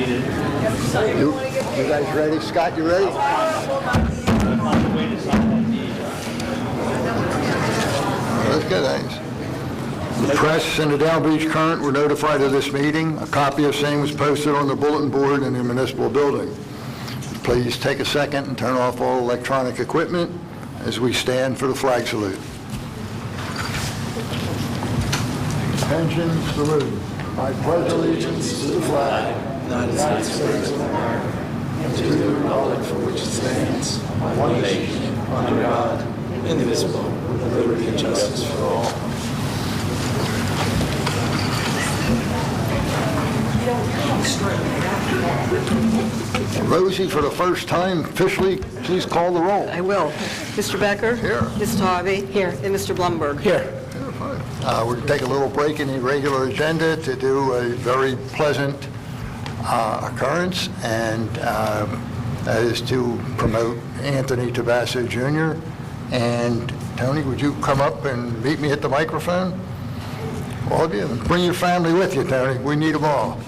You guys ready? Scott, you ready? Let's go, guys. The press and the Down Beach Current were notified of this meeting. A copy of same was posted on the bulletin board in the municipal building. Please take a second and turn off all electronic equipment as we stand for the flag salute. Attention, salute. I pledge allegiance to the flag of the United States of America and to the republic for which it stands, one nation, under God, indivisible, with liberty and justice for all. Rosie, for the first time, officially, please call the roll. I will. Mr. Becker? Here. Ms. Tarvey? Here. And Mr. Blumberg? Here. We're going to take a little break in the regular agenda to do a very pleasant occurrence, and that is to promote Anthony Tabasso Jr. And Tony, would you come up and meet me at the microphone? All of you. Bring your family with you, Tony. We need them all.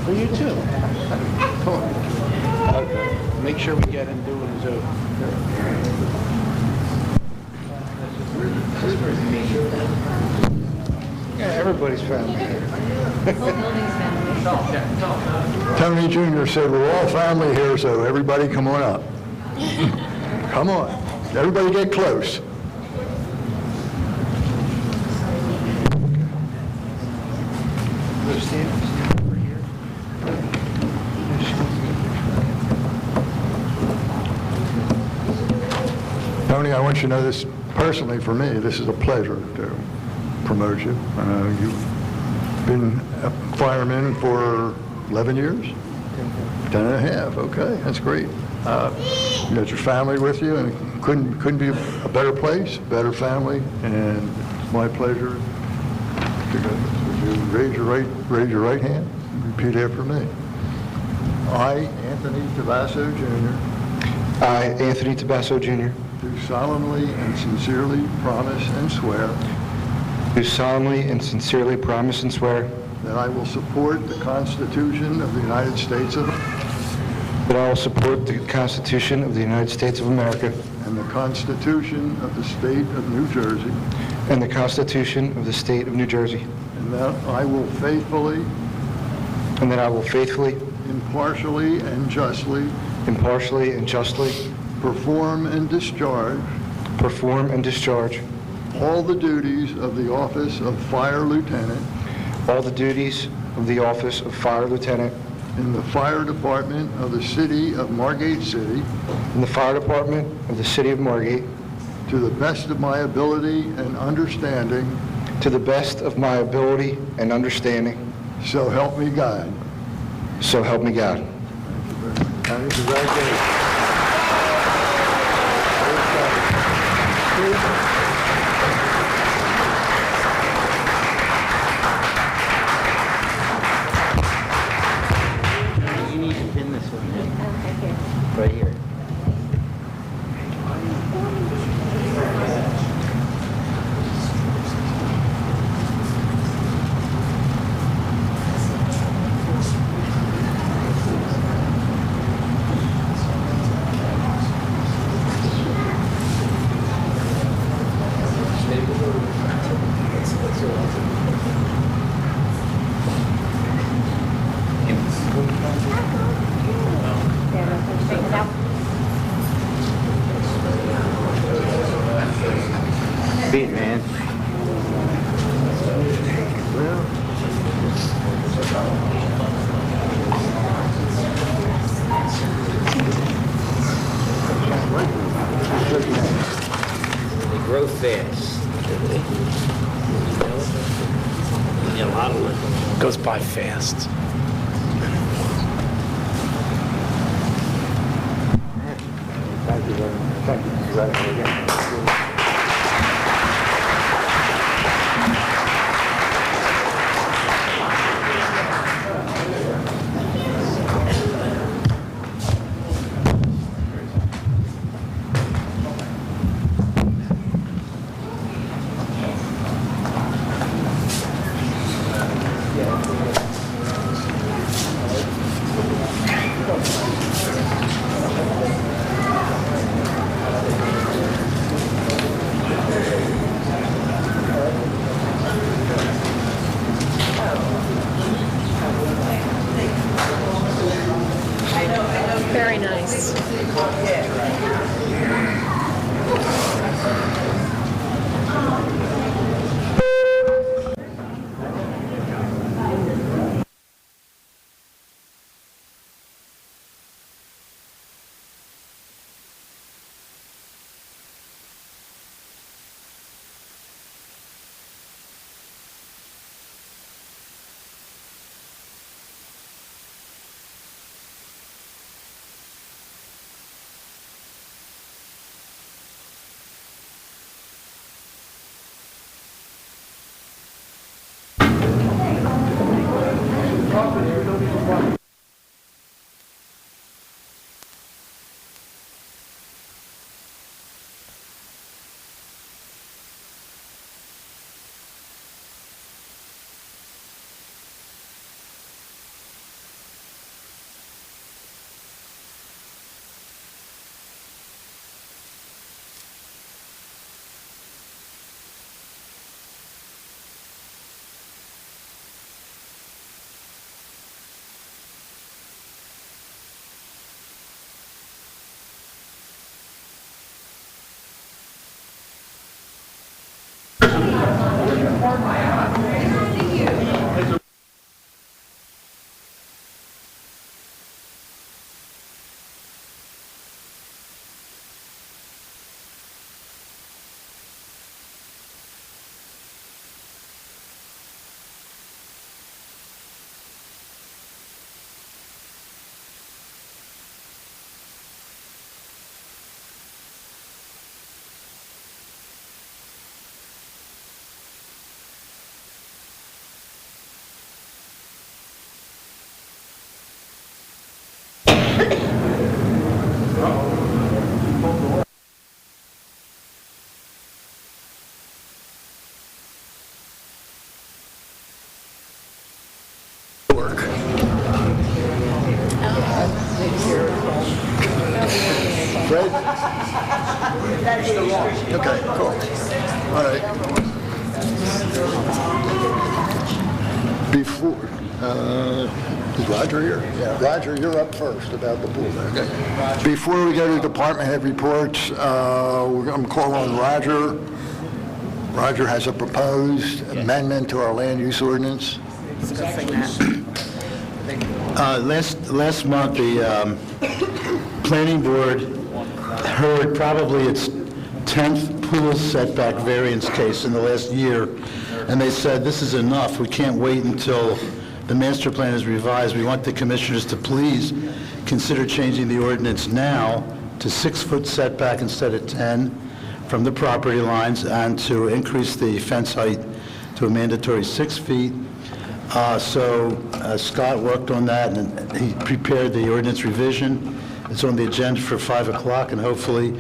For you too. Come on. Okay. Make sure we get him doing his own. Yeah, everybody's family. Tony Jr. said we're all family here, so everybody come on up. Come on. Everybody get close. Tony, I want you to know this personally for me. This is a pleasure to promote you. You've been a fireman for 11 years? 10 and a half. Okay, that's great. You got your family with you, and it couldn't be a better place, better family, and it's my pleasure to go. Would you raise your right hand and repeat after me. I, Anthony Tabasso Jr., I, Anthony Tabasso Jr., do solemnly and sincerely promise and swear do solemnly and sincerely promise and swear that I will support the Constitution of the United States of that I will support the Constitution of the United States of America and the Constitution of the State of New Jersey, and the Constitution of the State of New Jersey, and that I will faithfully, impartially, and justly perform and discharge all the duties of the office of Fire Lieutenant in the Fire Department of the City of Margate City to the best of my ability and understanding. So help me God. So help me God. Congratulations. You need to pin this one in. Right here. Beat, man. They grow fast. Yeah, a lot of them. Goes by fast. Very nice. Fred? Okay, cool. All right. Before, is Roger here? Yeah, Roger, you're up first about the pool. Okay. Before we go to department head reports, we're going to call on Roger. Roger has a proposed amendment to our land use ordinance. Last month, the planning board heard probably its 10th pool setback variance case in the last year, and they said, this is enough. We can't wait until the master plan is revised. We want the commissioners to please consider changing the ordinance now to 6-foot setback instead of 10 from the property lines, and to increase the fence height to a mandatory 6 feet. Scott worked on that, and he prepared the ordinance revision. It's on the agenda for 5 o'clock, and hopefully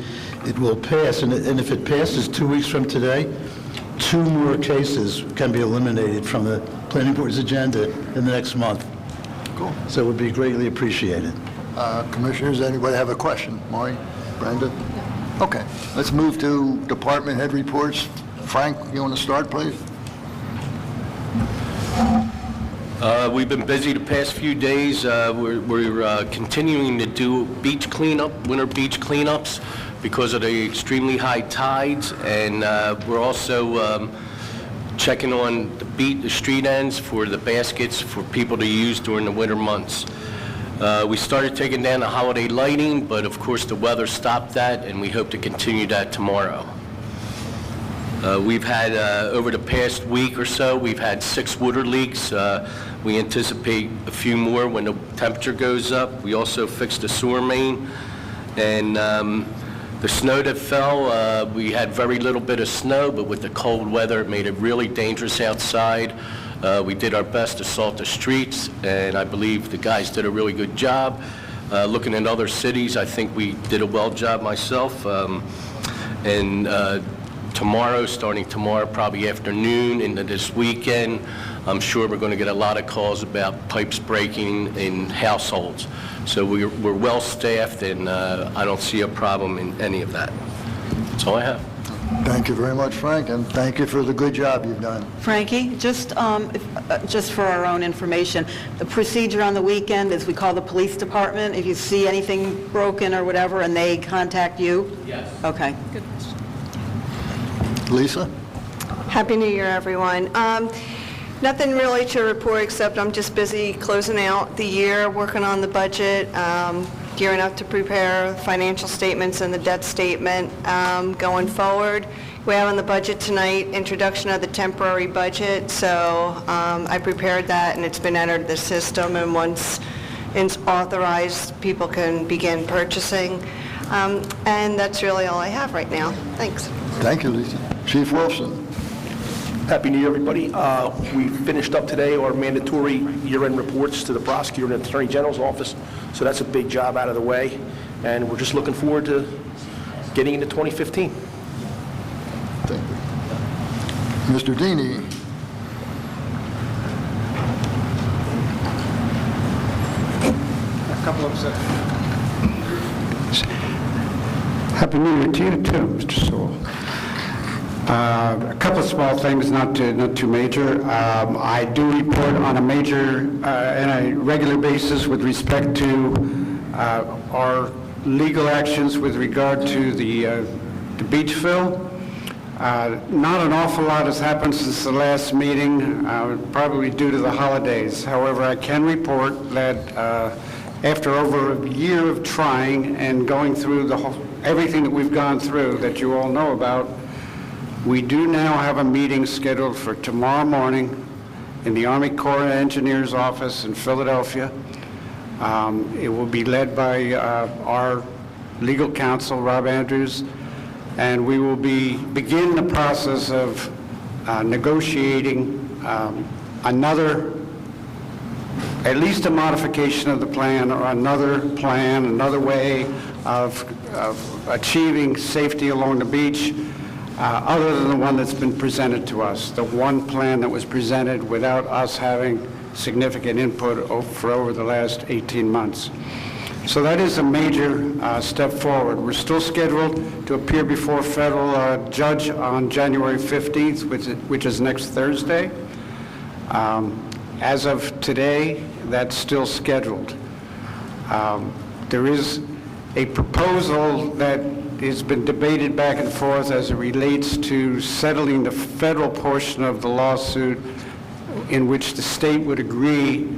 it will pass. And if it passes 2 weeks from today, 2 more cases can be eliminated from the planning board's agenda in the next month. Cool. So it would be greatly appreciated. Commissioners, anybody have a question? Maury, Brenda? Okay, let's move to department head reports. Frank, you want to start, please? We've been busy the past few days. We're continuing to do beach cleanup, winter beach cleanups, because of the extremely high tides, and we're also checking on the street ends for the baskets for people to use during the winter months. We started taking down the holiday lighting, but of course the weather stopped that, and we hope to continue that tomorrow. We've had, over the past week or so, we've had 6 water leaks. We anticipate a few more when the temperature goes up. We also fixed the sewer main, and The snow that fell, we had very little bit of snow, but with the cold weather, it made it really dangerous outside. We did our best to salt the streets, and I believe the guys did a really good job. Looking at other cities, I think we did a well job myself. Tomorrow, starting tomorrow, probably afternoon into this weekend, I'm sure we're going to get a lot of calls about pipes breaking in households. So we're well staffed, and I don't see a problem in any of that. That's all I have. Thank you very much, Frank, and thank you for the good job you've done. Frankie, just for our own information, the procedure on the weekend is we call the police department if you see anything broken or whatever, and they contact you? Yes. Okay. Lisa? Happy New Year, everyone. Nothing really to report except I'm just busy closing out the year, working on the budget, gearing up to prepare financial statements and the debt statement going forward. We have on the budget tonight introduction of the temporary budget, so I prepared that and it's been entered the system, and once it's authorized, people can begin purchasing. And that's really all I have right now. Thanks. Thank you, Lisa. Chief Wilson? Happy New Year, everybody. We finished up today our mandatory year-end reports to the prosecutor and Attorney General's office, so that's a big job out of the way, and we're just looking forward to getting into 2015. Thank you. Mr. Deeney? A couple of Happy New Year to you too, Mr. Sewell. A couple of small things, not too major. I do report on a regular basis with respect to our legal actions with regard to the beach fill. Not an awful lot has happened since the last meeting, probably due to the holidays. However, I can report that after over a year of trying and going through everything that we've gone through that you all know about, we do now have a meeting scheduled for tomorrow morning in the Army Corps of Engineers office in Philadelphia. It will be led by our legal counsel, Rob Andrews, and we will begin the process of negotiating at least a modification of the plan, or another plan, another way of achieving safety along the beach, other than the one that's been presented to us, the one plan that was presented without us having significant input for over the last 18 months. So that is a major step forward. We're still scheduled to appear before a federal judge on January 15th, which is next Thursday. As of today, that's still scheduled. There is a proposal that has been debated back and forth as it relates to settling the federal portion of the lawsuit, in which the state would agree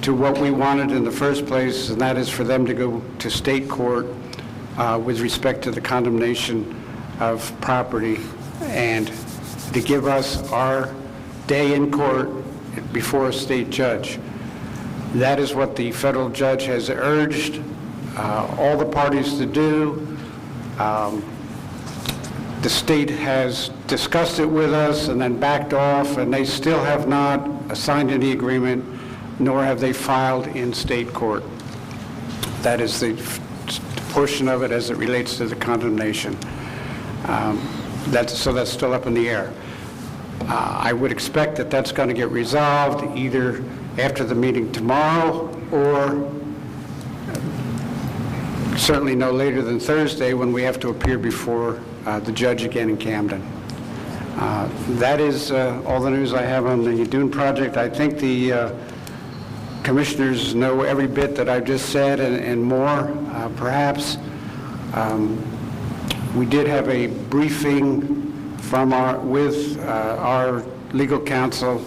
to what we wanted in the first place, and that is for them to go to state court with respect to the condemnation of property and to give us our day in court before a state judge. That is what the federal judge has urged all the parties to do. The state has discussed it with us and then backed off, and they still have not signed any agreement, nor have they filed in state court. That is the portion of it as it relates to the condemnation. That's still up in the air. I would expect that that's going to get resolved either after the meeting tomorrow or certainly no later than Thursday, when we have to appear before the judge again in Camden. That is all the news I have on the Dune project. I think the commissioners know every bit that I've just said and more, perhaps. We did have a briefing with our legal counsel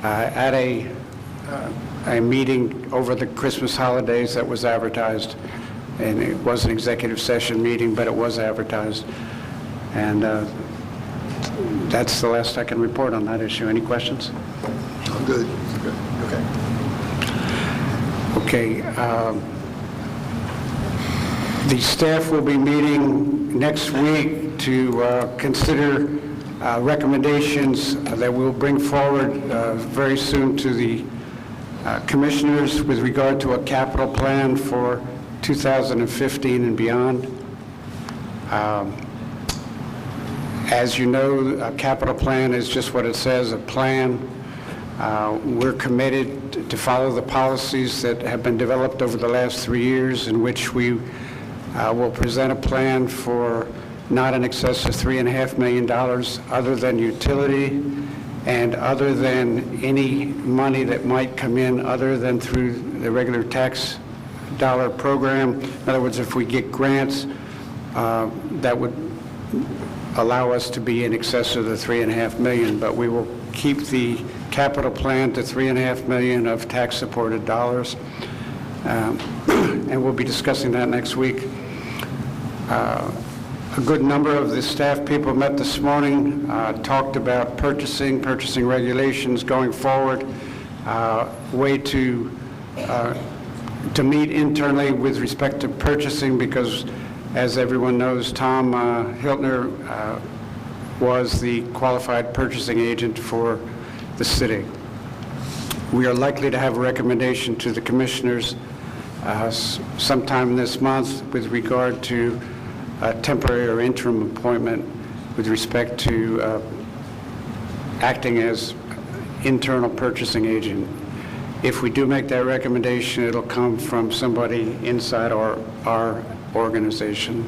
at a meeting over the Christmas holidays that was advertised. And it was an executive session meeting, but it was advertised. And that's the last I can report on that issue. Any questions? I'm good. Okay. Okay. The staff will be meeting next week to consider recommendations that we'll bring forward very soon to the commissioners with regard to a capital plan for 2015 and beyond. As you know, a capital plan is just what it says, a plan. We're committed to follow the policies that have been developed over the last 3 years, in which we will present a plan for not in excess of $3.5 million other than utility and other than any money that might come in other than through the regular tax dollar program. In other words, if we get grants, that would allow us to be in excess of the $3.5 million, but we will keep the capital plan to $3.5 million of tax-supported dollars, and we'll be discussing that next week. A good number of the staff people met this morning, talked about purchasing regulations going forward, way to meet internally with respect to purchasing, because as everyone knows, Tom Hiltner was the qualified purchasing agent for the city. We are likely to have a recommendation to the commissioners sometime this month with regard to a temporary or interim appointment with respect to acting as internal purchasing agent. If we do make that recommendation, it'll come from somebody inside our organization.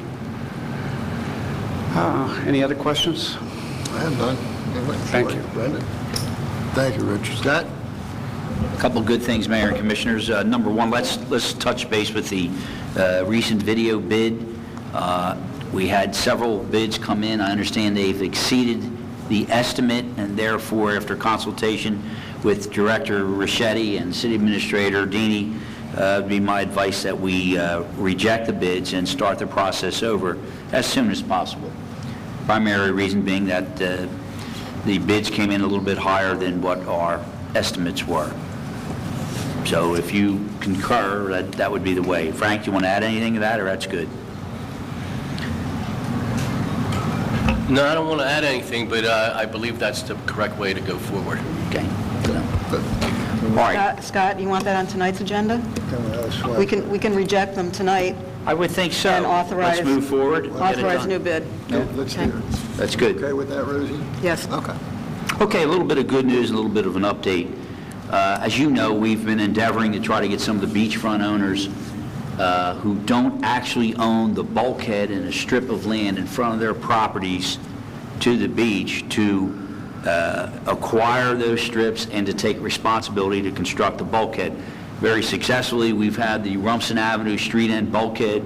Any other questions? I have none. Thank you. Brendan? Thank you, Richard. Scott? A couple good things, Mayor and Commissioners. Number one, let's touch base with the recent video bid. We had several bids come in. I understand they've exceeded the estimate, and therefore, after consultation with Director Richetti and City Administrator Dini, it'd be my advice that we reject the bids and start the process over as soon as possible. Primary reason being that the bids came in a little bit higher than what our estimates were. So if you concur, that would be the way. Frank, you want to add anything to that, or that's good? No, I don't want to add anything, but I believe that's the correct way to go forward. Okay. All right. Scott, you want that on tonight's agenda? We can reject them tonight. I would think so. And authorize- Let's move forward. and get it Authorize done. new bid. Let's hear it. That's good. Okay with that, Rosie? Yes. Okay. Okay, a little bit of good news, a little bit of an update. As you know, we've been endeavoring to try to get some of the beachfront owners who don't actually own the bulkhead and a strip of land in front of their properties to the beach to acquire those strips and to take responsibility to construct the bulkhead. Very successfully, we've had the Rumson Avenue street end bulkhead,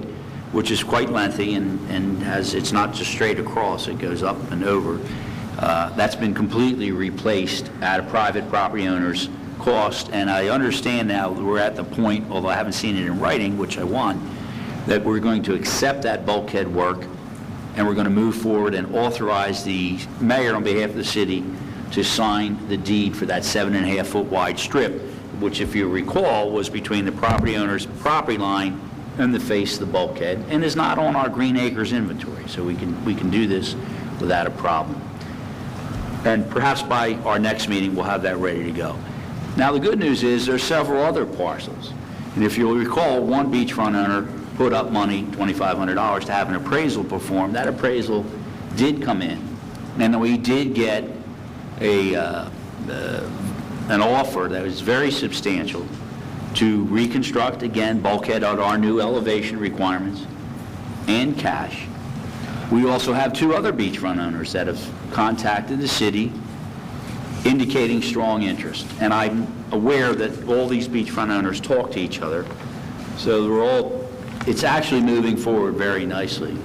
which is quite lengthy and it's not just straight across, it goes up and over. That's been completely replaced at a private property owner's cost, and I understand now we're at the point, although I haven't seen it in writing, which I want, that we're going to accept that bulkhead work and we're going to move forward and authorize the mayor on behalf of the city to sign the deed for that 7.5-foot wide strip, which, if you recall, was between the property owner's property line and the face of the bulkhead, and is not on our Green Acres inventory, so we can do this without a problem. And perhaps by our next meeting, we'll have that ready to go. Now, the good news is there's several other parcels, and if you'll recall, one beachfront owner put up money, $2,500, to have an appraisal performed. That appraisal did come in, and then we did get an offer that was very substantial to reconstruct, again, bulkhead at our new elevation requirements and cash. We also have two other beachfront owners that have contacted the city indicating strong interest. And I'm aware that all these beachfront owners talk to each other, so it's actually moving forward very nicely.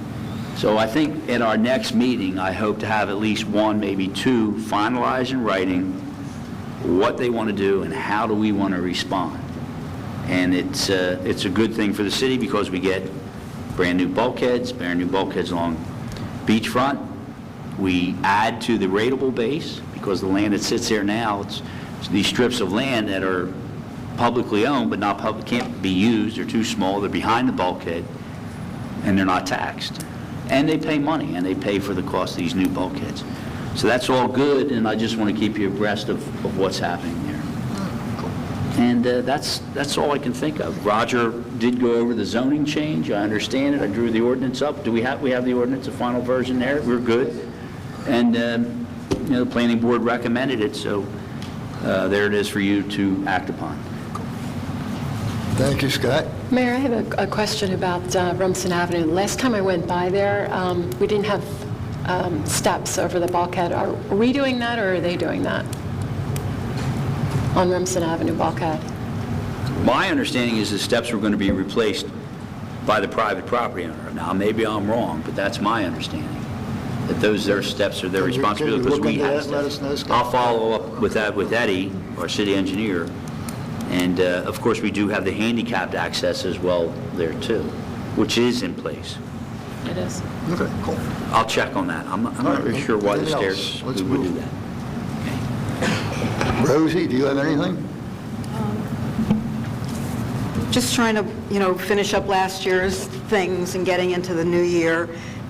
So I think in our next meeting, I hope to have at least one, maybe two, finalize in writing what they want to do and how do we want to respond. And it's a good thing for the city because we get brand new bulkheads along beachfront. We add to the rateable base because the land that sits there now, it's these strips of land that are publicly owned but not public, can't be used, they're too small, they're behind the bulkhead. and they're not taxed. And they pay money, and they pay for the cost of these new bulkheads. So that's all good, and I just want to keep you abreast of what's happening there. And that's all I can think of. Roger did go over the zoning change. I understand it. I drew the ordinance up. We have the ordinance, the final version there. We're good. And the planning board recommended it, so there it is for you to act upon. Thank you, Scott. Mayor, I have a question about Rumson Avenue. Last time I went by there, we didn't have steps over the bulkhead. Are we doing that, or are they doing that? On Rumson Avenue bulkhead? My understanding is the steps were going to be replaced by the private property owner. Now, maybe I'm wrong, but that's my understanding, that their steps are their responsibility, Can you because look we into have that and let us steps. know, Scott? I'll follow up with that with Eddie, our city engineer. And, of course, we do have the handicapped access as well there, too, which is in place. It is. Okay, cool. I'll check on that. I'm not right, really sure why the anything else? stairs Let's we would do move. that. Rosie, do you have anything? Just trying to, finish up last year's things and getting into the new year.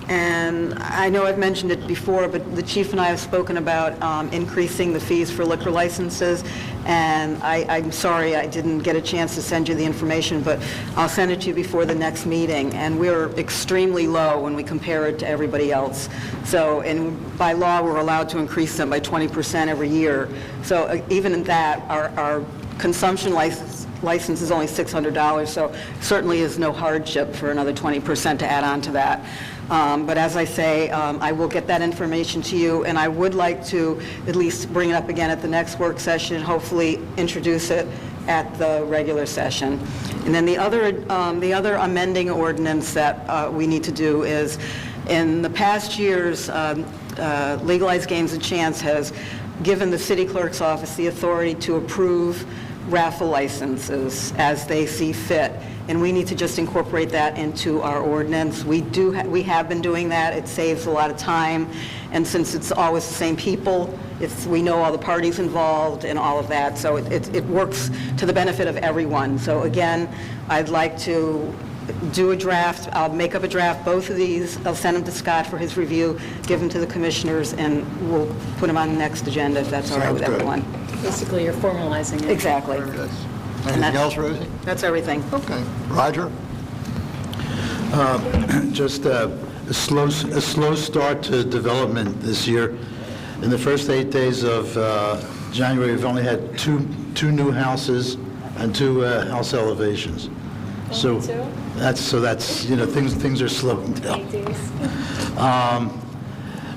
And I know I've mentioned it before, but the chief and I have spoken about increasing the fees for liquor licenses. And I'm sorry I didn't get a chance to send you the information, but I'll send it to you before the next meeting. And we're extremely low when we compare it to everybody else. So, and by law, we're allowed to increase them by 20% every year. So even in that, our consumption license is only $600, so certainly is no hardship for another 20% to add on to that. But as I say, I will get that information to you, and I would like to at least bring it up again at the next work session, and hopefully introduce it at the regular session. And then the other amending ordinance that we need to do is, in the past years, Legalized Games and Chance has given the city clerk's office the authority to approve raffle licenses as they see fit, and we need to just incorporate that into our ordinance. We have been doing that. It saves a lot of time, and since it's always the same people, we know all the parties involved and all of that, so it works to the benefit of everyone. So again, I'd like to do a draft. I'll make up a draft, both of these. I'll send them to Scott for his review, give them to the commissioners, and we'll put them on the next agenda if that's all right Sounds with good. everyone. Basically, you're formalizing it. Exactly. Very good. And Anything that's- else, Rosie? That's everything. Okay. Roger? Just a slow start to development this year. In the first 8 days of January, we've only had two new houses and two house elevations. So that's things are slowing down. 8 days.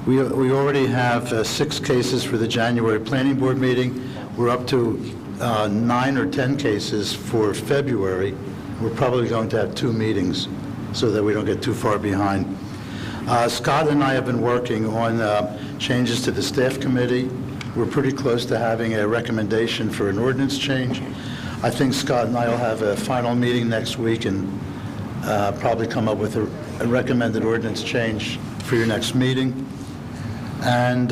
We already have 6 cases for the January planning board meeting. We're up to 9 or 10 cases for February. We're probably going to have 2 meetings so that we don't get too far behind. Scott and I have been working on changes to the staff committee. We're pretty close to having a recommendation for an ordinance change. I think Scott and I will have a final meeting next week and probably come up with a recommended ordinance change for your next meeting. And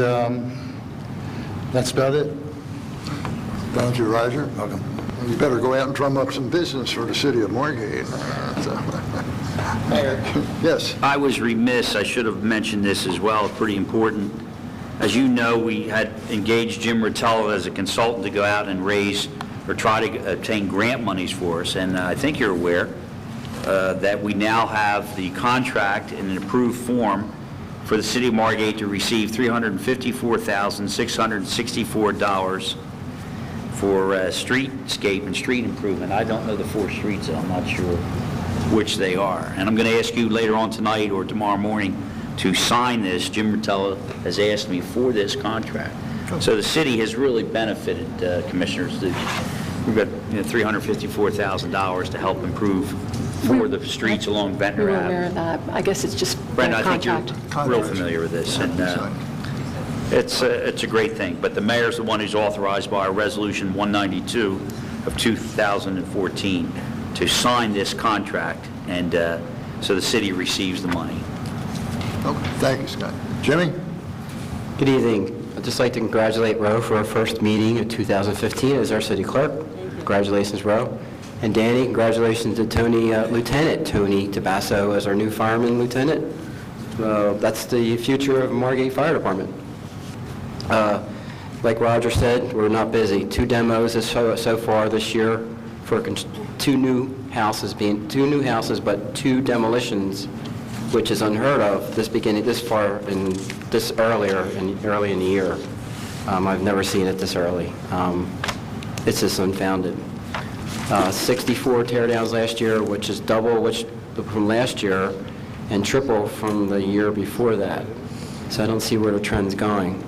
that's about it. Thank you, Roger. Welcome. You better go out and drum up some business for the city of Margate. Yes. I was remiss, I should have mentioned this as well, pretty important. As you know, we had engaged Jim Rotella as a consultant to go out and raise or try to obtain grant monies for us, and I think you're aware that we now have the contract in an approved form for the city of Margate to receive $354,664 for streetscape and street improvement. I don't know the 4 streets, so I'm not sure which they are. And I'm going to ask you later on tonight or tomorrow morning to sign this. Jim Rotella has asked me for this contract. So the city has really benefited, commissioners. We've got $354,000 to help improve for the streets along We Ventnor were aware Ave. of that. I guess it's just Brenda, a I think you're contract. real familiar with this, and it's a great thing. But the mayor's the one who's authorized by Resolution 192 of 2014 to sign this contract, and so the city receives the money. Okay. Thank you, Scott. Jimmy? Good evening. I'd just like to congratulate Ro for our first meeting of 2015 as our city clerk. Congratulations, Ro. And Danny, congratulations to Tony, Lieutenant Tony Tabasso as our new fireman lieutenant. That's the future of Margate Fire Department. Like Roger said, we're not busy. 2 demos so far this year for 2 new houses, but 2 demolitions, which is unheard of this far and this early in the year. I've never seen it this early. It's just unfounded. 64 teardowns last year, which is double from last year and triple from the year before that. So I don't see where the trend's going.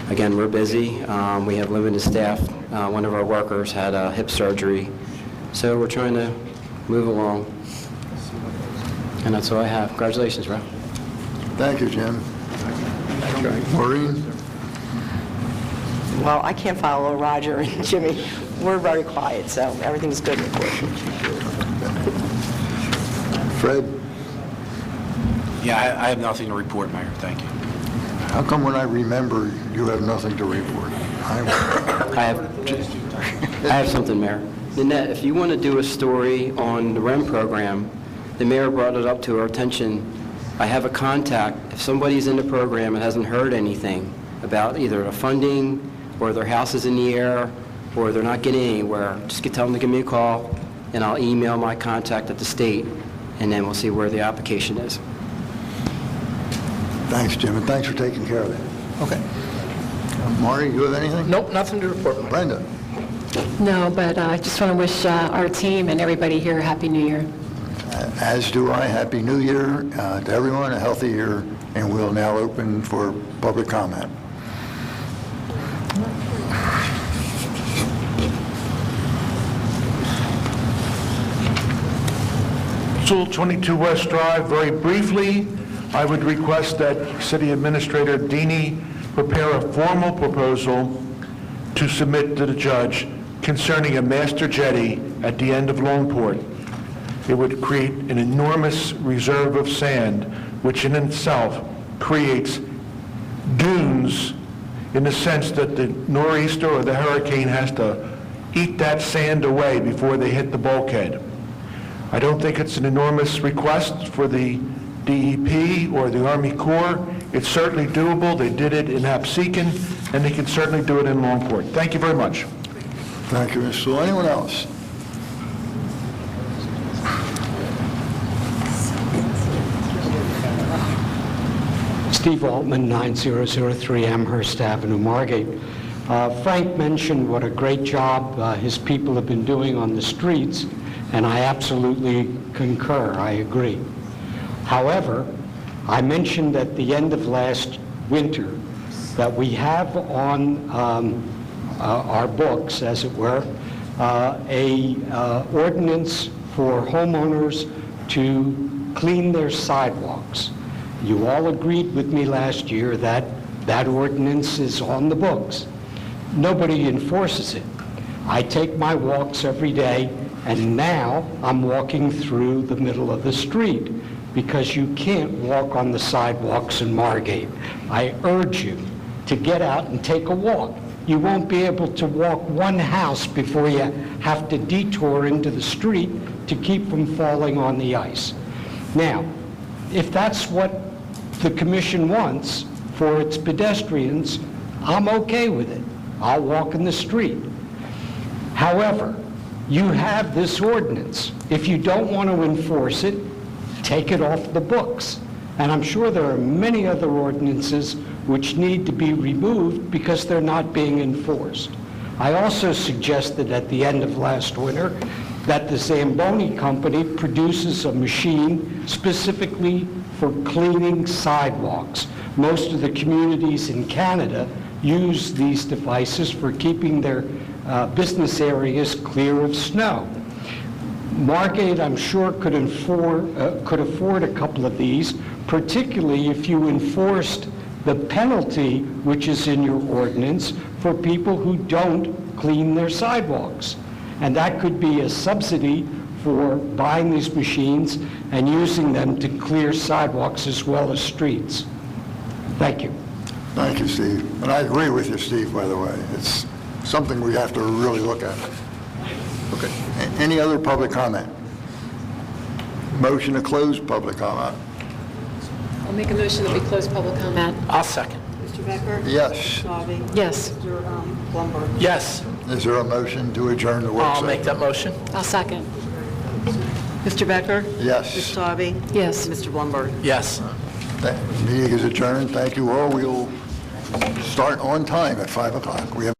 Again, we're busy. We have limited staff. One of our workers had a hip surgery. So we're trying to move along. And that's all I have. Congratulations, Rob. Thank you, Jim. Maureen? Well, I can't follow Roger and Jimmy. We're very quiet, so everything's good in court. Fred? Yeah, I have nothing to report, Mayor. Thank you. How come when I remember, you have nothing to report? I have something, Mayor. Nanette, if you want to do a story on the REM program, the mayor brought it up to our attention. I have a contact. If somebody's in the program and hasn't heard anything about either the funding or their house is in the air or they're not getting anywhere, just tell them to give me a call, and I'll email my contact at the state, and then we'll see where the application is. Thanks, Jim, and thanks for taking care of that. Okay. Maury, you have anything? Nope, nothing to report. Brenda? No, but I just want to wish our team and everybody here a Happy New Year. As do I. Happy New Year to everyone, a healthy year, and we'll now open for public comment. Sewell 22 West Drive, very briefly, I would request that City Administrator Deeney prepare a formal proposal to submit to the judge concerning a master jetty at the end of Longport. It would create an enormous reserve of sand, which in itself creates dunes in the sense that the nor'easter or the hurricane has to eat that sand away before they hit the bulkhead. I don't think it's an enormous request for the DEP or the Army Corps. It's certainly doable. They did it in Absecon, and they can certainly do it in Longport. Thank you very much. Thank you, Mr. Sewell. Anyone else? Steve Altman, 9003 Amherst Avenue, Margate. Frank mentioned what a great job his people have been doing on the streets, and I absolutely concur. I agree. However, I mentioned at the end of last winter that we have on our books, as it were, a ordinance for homeowners to clean their sidewalks. You all agreed with me last year that that ordinance is on the books. Nobody enforces it. I take my walks every day, and now I'm walking through the middle of the street because you can't walk on the sidewalks in Margate. I urge you to get out and take a walk. You won't be able to walk one house before you have to detour into the street to keep from falling on the ice. Now, if that's what the commission wants for its pedestrians, I'm okay with it. I'll walk in the street. However, you have this ordinance. If you don't want to enforce it, take it off the books. And I'm sure there are many other ordinances which need to be removed because they're not being enforced. I also suggested at the end of last winter that the Zamboni Company produces a machine specifically for cleaning sidewalks. Most of the communities in Canada use these devices for keeping their business areas clear of snow. Margate, I'm sure, could afford a couple of these, particularly if you enforced the penalty which is in your ordinance for people who don't clean their sidewalks. And that could be a subsidy for buying these machines and using them to clear sidewalks as well as streets. Thank you. Thank you, Steve. And I agree with you, Steve, by the way. It's something we have to really look at. Okay. Any other public comment? Motion to close public comment. I'll make a motion that we close public comment. I'll second. Mr. Becker? Yes. Mr. Soavi? Yes. Mr. Blumberg? Yes. Is there a motion to adjourn the work I'll session? make that motion. I'll second. Mr. Becker? Yes. Mr. Soavi? Yes. Mr. Blumberg? Yes. Meeting is adjourned. Thank you all. We'll start on time at 5 o'clock. We have